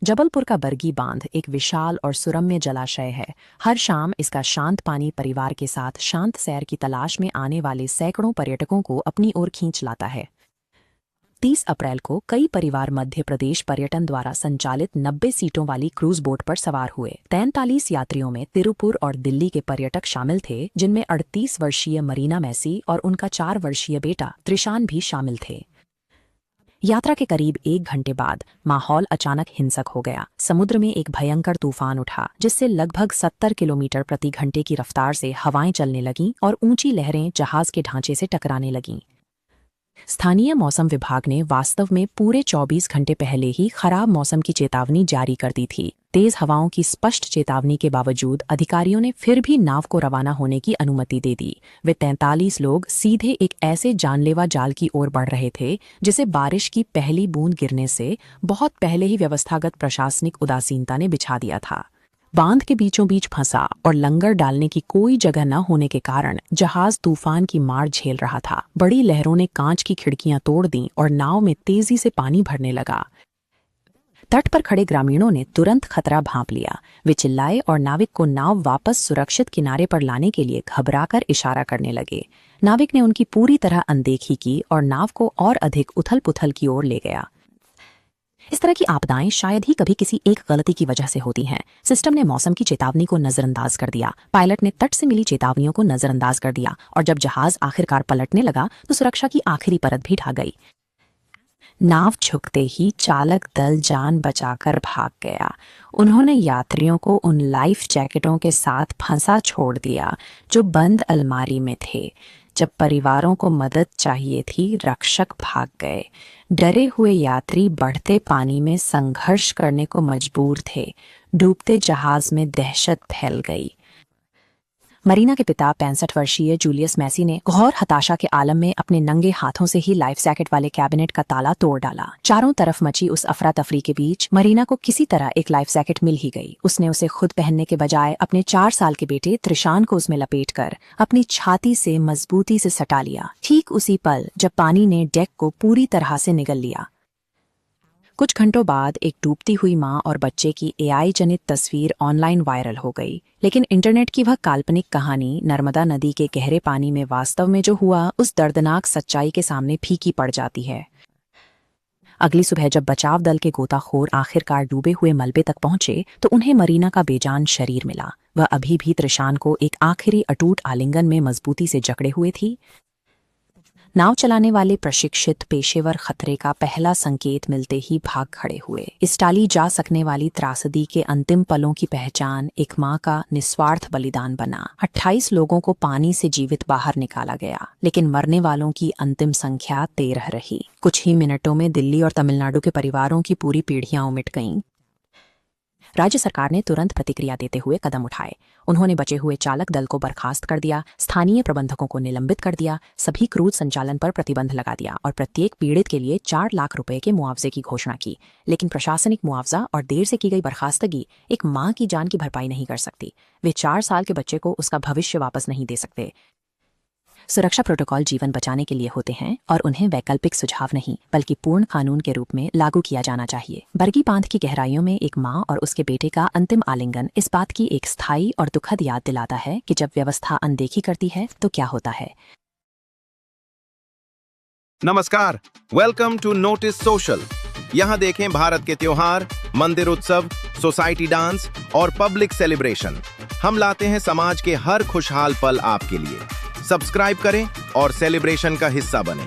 जबलपुर का बरगी बांध एक विशाल और सुरम्य जलाशय है। हर शाम इसका शांत पानी परिवार के साथ शांत सैर की तलाश में आने वाले सैकड़ों पर्यटकों को अपनी ओर खींच लाता है। 30 अप्रैल को कई परिवार मध्य प्रदेश पर्यटन द्वारा संचालित 90 सीटों वाली क्रूज बोट पर सवार हुए। 43 यात्रियों में तिरुपुर और दिल्ली के पर्यटक शामिल थे, जिनमें 38 वर्षीय मरीना मैसी और उनका 4 वर्षीय बेटा त्रिशान भी शामिल थे। यात्रा के करीब 1 घंटे बाद माहौल अचानक हिंसक हो गया। समुद्र में एक भयंकर तूफान उठा, जिससे लगभग 70 किलोमीटर प्रति घंटे की रफ्तार से हवाएं चलने लगीं और ऊंची लहरें जहाज के ढांचे से टकराने लगीं। स्थानीय मौसम विभाग ने वास्तव में पूरे 24 घंटे पहले ही खराब मौसम की चेतावनी जारी कर दी थी। तेज हवाओं की स्पष्ट चेतावनी के बावजूद अधिकारियों ने फिर भी नाव को रवाना होने की अनुमति दे दी। वे 43 लोग सीधे एक ऐसे जानलेवा जाल की ओर बढ़ रहे थे, जिसे बारिश की पहली बूंद गिरने से बहुत पहले ही व्यवस्थागत प्रशासनिक उदासीनता ने बिछा दिया था। बांध के बीचों बीच फंसा और लंगर डालने की कोई जगह न होने के कारण जहाज तूफान की मार झेल रहा था। बड़ी लहरों ने कांच की खिड़कियां तोड़ दीं और नाव में तेजी से पानी भरने लगा। तट पर खड़े ग्रामीणों ने तुरंत खतरा भांप लिया। वे चिल्लाए और नाविक को नाव वापस सुरक्षित किनारे पर लाने के लिए घबराकर इशारा करने लगे। नाविक ने उनकी पूरी तरह अनदेखी की और नाव को और अधिक उथल-पुथल की ओर ले गया। इस तरह की आपदाएं शायद ही कभी किसी एक गलती की वजह से होती हैं। सिस्टम ने मौसम की चेतावनी को नजरअंदाज कर दिया। पायलट ने तट से मिली चेतावनियों को नजरअंदाज कर दिया और जब जहाज आखिरकार पलटने लगा तो सुरक्षा की आखिरी परत भी ढह गई। नाव झुकते ही चालक दल जान बचाकर भाग गया। उन्होंने यात्रियों को उन लाइफ जैकेटों के साथ फंसा छोड़ दिया जो बंद अलमारी में थे। जब परिवारों को मदद चाहिए थी, रक्षक भाग गए। डरे हुए यात्री बढ़ते पानी में संघर्ष करने को मजबूर थे। डूबते जहाज में दहशत फैल गई। मरीना के पिता 65 वर्षीय जूलियस मैसी ने घोर हताशा के आलम में अपने नंगे हाथों से ही लाइफ जैकेट वाले कैबिनेट का ताला तोड़ डाला। चारों तरफ मची उस अफरा तफरी के बीच मरीना को किसी तरह एक लाइफ जैकेट मिल ही गई। उसने उसे खुद पहनने के बजाय अपने 4 साल के बेटे त्रिशान को उसमें लपेटकर अपनी छाती से मजबूती से सटा लिया। ठीक उसी पल जब पानी ने डेक को पूरी तरह से निगल लिया। कुछ घंटों बाद एक डूबती हुई मां और बच्चे की एआई जनित तस्वीर ऑनलाइन वायरल हो गई। लेकिन इंटरनेट की वह काल्पनिक कहानी नर्मदा नदी के गहरे पानी में वास्तव में जो हुआ, उस दर्दनाक सच्चाई के सामने फीकी पड़ जाती है। अगली सुबह जब बचाव दल के गोताखोर आखिरकार डूबे हुए मलबे तक पहुंचे तो उन्हें मरीना का बेजान शरीर मिला। वह अभी भी त्रिशान को एक आखिरी अटूट आलिंगन में मजबूती से जकड़े हुए थी। नाव चलाने वाले प्रशिक्षित पेशेवर खतरे का पहला संकेत मिलते ही भाग खड़े हुए। इस टाली जा सकने वाली त्रासदी के अंतिम पलों की पहचान एक मां का निस्वार्थ बलिदान बना। 28 लोगों को पानी से जीवित बाहर निकाला गया, लेकिन मरने वालों की अंतिम संख्या 13 रही। कुछ ही मिनटों में दिल्ली और तमिलनाडु के परिवारों की पूरी पीढ़ियां उमड़ गईं। राज्य सरकार ने तुरंत प्रतिक्रिया देते हुए कदम उठाए। उन्होंने बचे हुए चालक दल को बर्खास्त कर दिया, स्थानीय प्रबंधकों को निलंबित कर दिया, सभी क्रूज संचालन पर प्रतिबंध लगा दिया और प्रत्येक पीड़ित के लिए 4 लाख रुपए के मुआवजे की घोषणा की। लेकिन प्रशासनिक मुआवजा और देर से की गई बर्खास्तगी एक मां की जान की भरपाई नहीं कर सकती। वे 4 साल के बच्चे को उसका भविष्य वापस नहीं दे सकते। सुरक्षा प्रोटोकॉल जीवन बचाने के लिए होते हैं और उन्हें वैकल्पिक सुझाव नहीं बल्कि पूर्ण कानून के रूप में लागू किया जाना चाहिए। बरगी बांध की गहराइयों में एक मां और उसके बेटे का अंतिम आलिंगन इस बात की एक स्थायी और दुखद याद दिलाता है कि जब व्यवस्था अनदेखी करती है तो क्या होता है। नमस्कार, वेलकम टू नोटिस सोशल। यहाँ देखें भारत के त्योहार, मंदिर उत्सव, सोसाइटी डांस और पब्लिक सेलिब्रेशन। हम लाते हैं समाज के हर खुशहाल पल आपके लिए। सब्सक्राइब करें और सेलिब्रेशन का हिस्सा बनें।